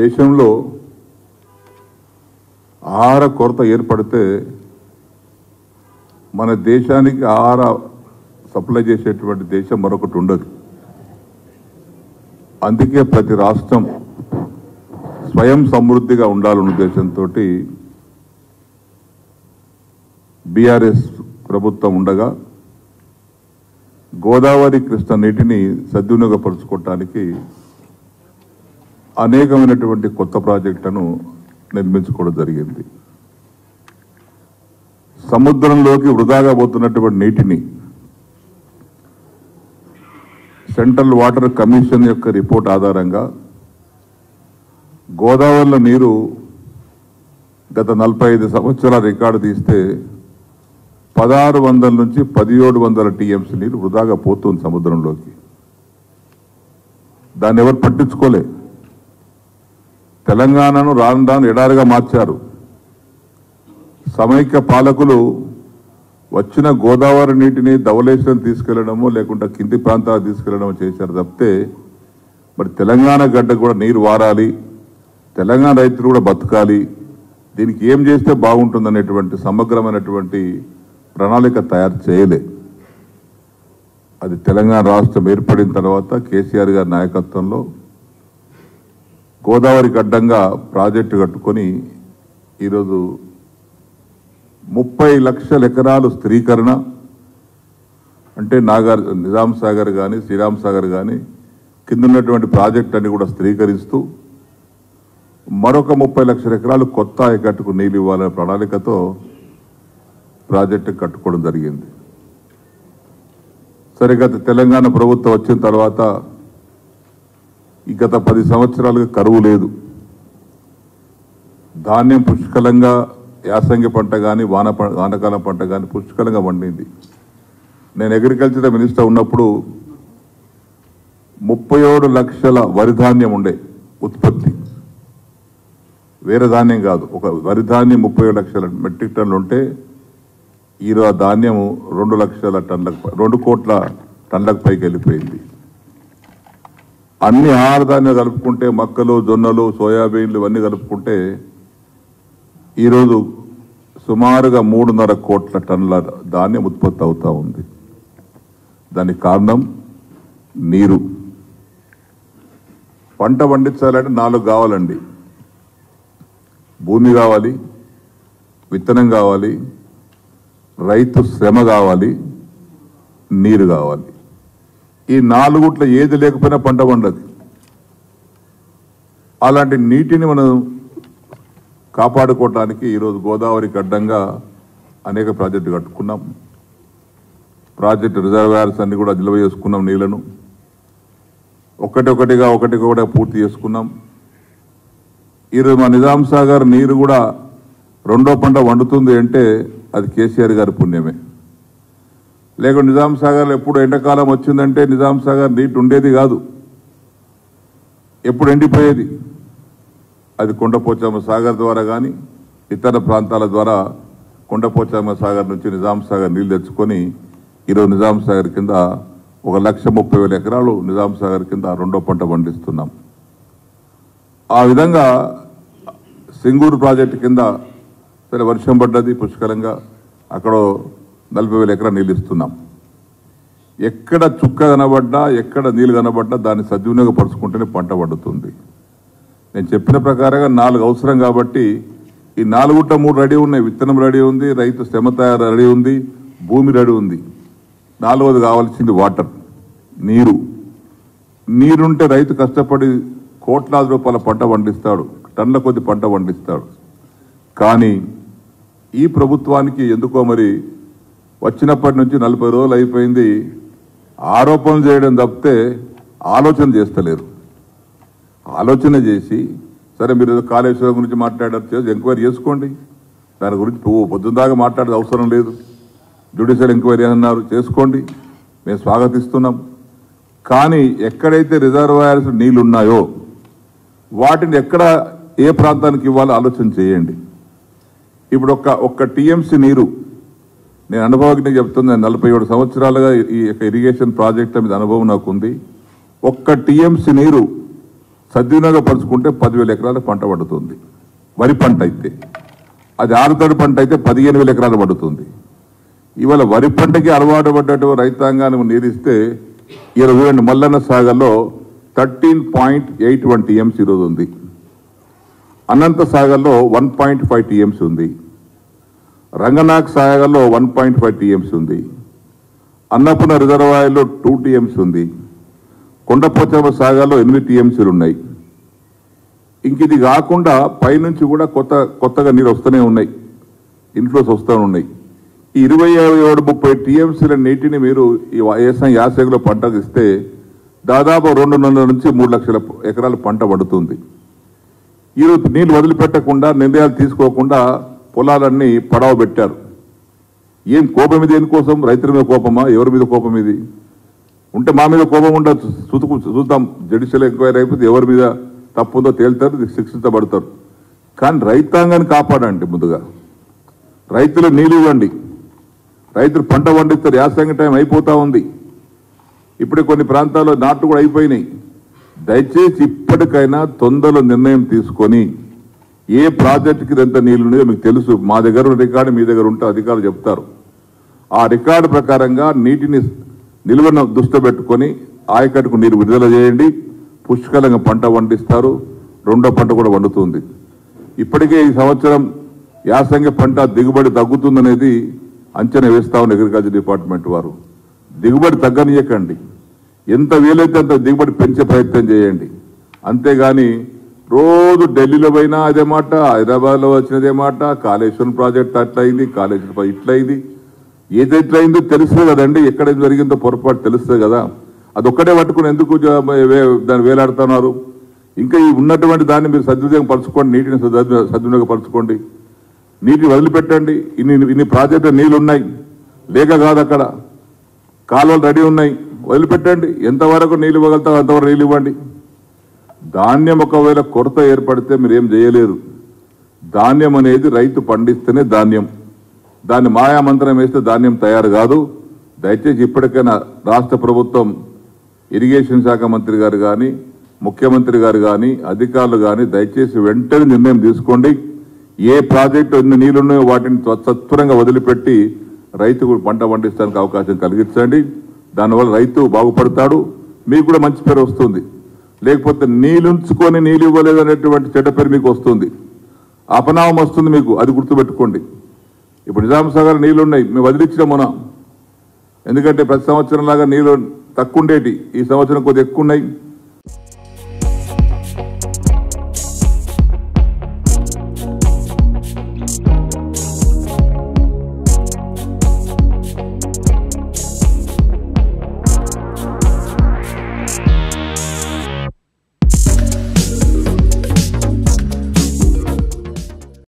దేశంలో ఆహార కొరత ఏర్పడితే మన దేశానికి ఆహార సప్లై చేసేటువంటి దేశం మరొకటి ఉండదు. అందుకే ప్రతి రాష్ట్రం స్వయం సమృద్ధిగా ఉండాలన్న ఉద్దేశంతో బీఆర్ఎస్ ప్రభుత్వం ఉండగా గోదావరి కృష్ణ నీటిని సద్వినియోగపరుచుకోవటానికి అనేకమైనటువంటి కొత్త ప్రాజెక్టులను నిర్మించుకోవడం జరిగింది. సముద్రంలోకి వృధాగా పోతున్నటువంటి నీటిని సెంట్రల్ వాటర్ కమిషన్ యొక్క రిపోర్ట్ ఆధారంగా గోదావరిలో నీరు గత 45 సంవత్సరాల రికార్డు తీస్తే 1600 నుంచి 1700 టీఎంసీ నీరు వృధాగా పోతుంది సముద్రంలోకి. దాన్ని ఎవరు పట్టించుకోలే. తెలంగాణను రాను రాను ఎడారిగా మార్చారు. సమైక్య పాలకులు వచ్చిన గోదావరి నీటిని ధవళేశ్వరం తీసుకెళ్లడమో లేకుంటే కింది ప్రాంతాలకు తీసుకెళ్లడమో చేశారు తప్పితే మరి తెలంగాణ గడ్డ కూడా నీరు వారాలి, తెలంగాణ రైతులు కూడా బతకాలి, దీనికి ఏం చేస్తే బాగుంటుందనేటువంటి సమగ్రమైనటువంటి ప్రణాళిక తయారు చేయలే. అది తెలంగాణ రాష్ట్రం ఏర్పడిన తర్వాత కేసీఆర్ గారి నాయకత్వంలో గోదావరి గడ్డంగా ప్రాజెక్టు కట్టుకొని ఈరోజు 30 లక్షల ఎకరాలు స్థిరీకరణ అంటే నిజాం సాగర్ కానీ శ్రీరామ్ సాగర్ కానీ కింద ఉన్నటువంటి ప్రాజెక్ట్ అన్ని కూడా స్థిరీకరిస్తూ మరొక 30 లక్షల ఎకరాలు కొత్త ఆయకట్టుకు నీళ్ళు ఇవ్వాలనే ప్రణాళికతో ప్రాజెక్టు కట్టుకోవడం జరిగింది. సరిగత తెలంగాణ ప్రభుత్వం వచ్చిన తర్వాత ఈ గత 10 సంవత్సరాలుగా కరువు లేదు. ధాన్యం పుష్కలంగా యాసంగి పంట కానీ వానకాలం పంట కానీ పుష్కలంగా పండింది. నేను అగ్రికల్చర్ మినిస్టర్ ఉన్నప్పుడు 37 లక్షల వరి ధాన్యం ఉండే ఉత్పత్తి, వేరే ధాన్యం కాదు. ఒక వరి ధాన్యం 37 లక్షల మెట్రిక్ టన్నులు ఉంటే ఈరోజు ఆ ధాన్యము 2 లక్షల టన్నులకు 2 కోట్ల టన్నులకు పైకి వెళ్ళిపోయింది. అన్ని ఆహార ధాన్యాలు కలుపుకుంటే మక్కలు, జొన్నలు, సోయాబీన్లు ఇవన్నీ కలుపుకుంటే ఈరోజు సుమారుగా 3.5 కోట్ల టన్నుల ధాన్యం ఉత్పత్తి అవుతూ ఉంది. దానికి కారణం నీరు. పంట పండించాలంటే 4 కావాలండి. భూమి కావాలి, విత్తనం కావాలి, రైతు శ్రమ కావాలి, నీరు కావాలి. ఈ 4 ఏది లేకపోయినా పంట పండదు. అలాంటి నీటిని మనం కాపాడుకోవటానికి ఈరోజు గోదావరి గడ్డంగా అనేక ప్రాజెక్టులు కట్టుకున్నాం. ప్రాజెక్టు రిజర్వాయర్స్ అన్ని కూడా నిల్వ చేసుకున్నాం. నీళ్లను ఒకటిగా పూర్తి చేసుకున్నాం. ఈరోజు మా నిజాం సాగర్ నీరు కూడా 2వ పంట వండుతుంది అంటే అది కేసీఆర్ గారి పుణ్యమే. లేకుంటే నిజాం సాగర్లో ఎప్పుడు ఎండాకాలం వచ్చిందంటే నిజాం సాగర్ నీటి ఉండేది కాదు, ఎప్పుడు ఎండిపోయేది. అది కొండపోచమ్మ సాగర్ ద్వారా కానీ ఇతర ప్రాంతాల ద్వారా కొండపోచమ్మ సాగర్ నుంచి నిజాం సాగర్ నీళ్ళు తెచ్చుకొని ఈరోజు నిజాం సాగర్ కింద 1,30,000 ఎకరాలు నిజాం సాగర్ కింద 2వ పంట పండిస్తున్నాం. ఆ విధంగా సింగూరు ప్రాజెక్టు కింద సరే వర్షం పడ్డది పుష్కలంగా, అక్కడ 40,000 ఎకరాలు నీళ్ళు ఇస్తున్నాం. ఎక్కడ చుక్క కనబడ్డా ఎక్కడ నీళ్ళు కనబడ్డా దాన్ని సద్వినియోగపరుచుకుంటేనే పంట పండుతుంది. నేను చెప్పిన ప్రకారంగా 4 అవసరం కాబట్టి ఈ 4 రెడీ ఉన్నాయి. విత్తనం రెడీ ఉంది, రైతు శ్రమ తయారు రెడీ ఉంది, భూమి రెడీ ఉంది. 4వది కావాల్సింది వాటర్, నీరు. నీరుంటే రైతు కష్టపడి కోట్లాది రూపాయల పంట పండిస్తాడు, టన్నుల కొద్ది పంట పండిస్తాడు. కానీ ఈ ప్రభుత్వానికి ఎందుకో మరి వచ్చినప్పటి నుంచి 40 రోజులు అయిపోయింది, ఆరోపణలు చేయడం తప్పితే ఆలోచన చేస్తలేరు. ఆలోచన చేసి సరే మీరు కాళేశ్వరం గురించి మాట్లాడారు, ఎంక్వైరీ చేసుకోండి. దాని గురించి పొద్దున్న దాకా మాట్లాడేది అవసరం లేదు. జ్యుడిషియల్ ఎంక్వైరీ అన్నారు, చేసుకోండి, మేము స్వాగతిస్తున్నాం. కానీ ఎక్కడైతే రిజర్వాయర్స్ నీళ్లు ఉన్నాయో వాటిని ఎక్కడ ఏ ప్రాంతానికి ఇవ్వాలో ఆలోచన చేయండి. ఇప్పుడు ఒక్క టీఎంసీ నీరు నేను అనుభవానికి చెప్తున్నాను. 47 సంవత్సరాలుగా ఈ ఇరిగేషన్ ప్రాజెక్టుల మీద అనుభవం నాకు ఉంది. ఒక్క టీఎంసీ నీరు సద్వినియోగపరుచుకుంటే 10,000 ఎకరాల పంట పడుతుంది. వరి పంట అయితే అది ఆరుతడి పంట అయితే 15,000 ఎకరాలు పడుతుంది. ఇవాళ వరి పంటకి అలవాటు పడ్డటువంటి రైతాంగాన్ని నీరిస్తే ఈరోజు మల్లన్న సాగర్లో 13.81 TMC ఈరోజు ఉంది. అనంత సాగర్లో 1.5 TMC ఉంది. రంగనాథ్ సాగర్లో 1.5 TMC ఉంది. అన్నపూర్ణ రిజర్వాయర్లో 2 TMC ఉంది. కొండపోచమ్మ సాగర్లో 8 TMCలు ఉన్నాయి. ఇంక ఇది కాకుండా పైనుంచి కూడా కొత్తగా నీరు వస్తూనే ఉన్నాయి, ఇన్ఫ్లోస్ వస్తూ ఉన్నాయి. ఈ 27-30 TMCల నీటిని మీరు ఈ యాసంగిలో పంటకు ఇస్తే దాదాపు 2.5 నుంచి 3 లక్షల ఎకరాల పంట పడుతుంది. ఈరోజు నీళ్ళు వదిలిపెట్టకుండా నిర్ణయాలు తీసుకోకుండా పొలాలన్నీ పడవ పెట్టారు. ఏం కోపం ఇది? దేనికోసం? రైతుల మీద కోపమా? ఎవరి మీద కోపం ఇది? ఉంటే మా మీద కోపం ఉండదు, చూద్దాం. జుడిషియల్ ఎంక్వైరీ అయిపోతే ఎవరి మీద తప్పుందో తేల్తారు, శిక్షించబడతారు. కానీ రైతాంగాన్ని కాపాడండి. ముందుగా రైతులు నీళ్ళు ఇవ్వండి. రైతులు పంట పండిస్తారు. యాసంగి టైం అయిపోతూ ఉంది. ఇప్పుడే కొన్ని ప్రాంతాల్లో నాట్లు కూడా అయిపోయినాయి. దయచేసి ఇప్పటికైనా తొందరలో నిర్ణయం తీసుకొని ఏ ప్రాజెక్టుకి ఎంత నీళ్ళు ఉన్నాయో మీకు తెలుసు. మా దగ్గర రికార్డు మీ దగ్గర ఉంటే అధికారులు చెప్తారు. ఆ రికార్డు ప్రకారంగా నీటిని నిల్వను దృష్టి పెట్టుకొని ఆయకట్టుకు నీరు విడుదల చేయండి. పుష్కలంగా పంట పండిస్తారు. రెండో పంట కూడా వండుతుంది. ఇప్పటికే ఈ సంవత్సరం యాసంగి పంట దిగుబడి తగ్గుతుందనేది అంచనా వేస్తా ఉన్న అగ్రికల్చర్ డిపార్ట్మెంట్ వారు. దిగుబడి తగ్గనీయకండి. ఎంత వీలైతే అంత దిగుబడి పెంచే ప్రయత్నం చేయండి. అంతేగాని రోజు ఢిల్లీలో పోయినా అదే మాట, హైదరాబాద్లో వచ్చినదే మాట. కాళేశ్వరం ప్రాజెక్ట్ అట్లా అయింది, కాళేశ్వరం ఇట్లా అయింది. ఏదెట్లా అయిందో తెలుస్తుంది కదండి. ఎక్కడ జరిగిందో పొరపాటు తెలుస్తుంది కదా. అదొక్కడే పట్టుకుని ఎందుకు దాన్ని వేలాడుతున్నారు? ఇంకా ఈ ఉన్నటువంటి దాన్ని మీరు సద్వినియోగం పరచుకోండి. నీటిని సద్వినియోగపరచుకోండి. నీటిని వదిలిపెట్టండి. ఇన్ని ప్రాజెక్టులు నీళ్ళు ఉన్నాయి, లేక కాదు. అక్కడ కాలువలు రెడీ ఉన్నాయి, వదిలిపెట్టండి. ఎంతవరకు నీళ్ళు ఇవ్వగలుగుతారో అంతవరకు నీళ్ళు ఇవ్వండి. ధాన్యం ఒకవేళ కొరత ఏర్పడితే మీరు ఏం చేయలేరు. ధాన్యం అనేది రైతు పండిస్తేనే ధాన్యం. దాన్ని మాయామంత్రం వేస్తే ధాన్యం తయారు కాదు. దయచేసి ఇప్పటికైనా రాష్ట్ర ప్రభుత్వం, ఇరిగేషన్ శాఖ మంత్రి గారు కానీ, ముఖ్యమంత్రి గారు కానీ, అధికారులు కానీ దయచేసి వెంటనే నిర్ణయం తీసుకోండి. ఏ ప్రాజెక్టు ఎన్ని నీళ్లున్నాయో వాటిని సత్వరంగా వదిలిపెట్టి రైతుకు పంట పండించడానికి అవకాశం కలిగించండి. దానివల్ల రైతు బాగుపడతాడు, మీకు కూడా మంచి పేరు వస్తుంది. లేకపోతే నీళ్ళుంచుకొని నీళ్ళు ఇవ్వలేదనేటువంటి చెడ్డ పేరు మీకు వస్తుంది, అపనామం వస్తుంది మీకు. అది గుర్తుపెట్టుకోండి. ఇప్పుడు నిజాం సాగర్ నీళ్లున్నాయి, మేము వదిలించిన మొన్న. ఎందుకంటే ప్రతి సంవత్సరం లాగా నీళ్ళు తక్కువ ఉండేటి, ఈ సంవత్సరం కొద్దిగా ఎక్కువ ఉన్నాయి.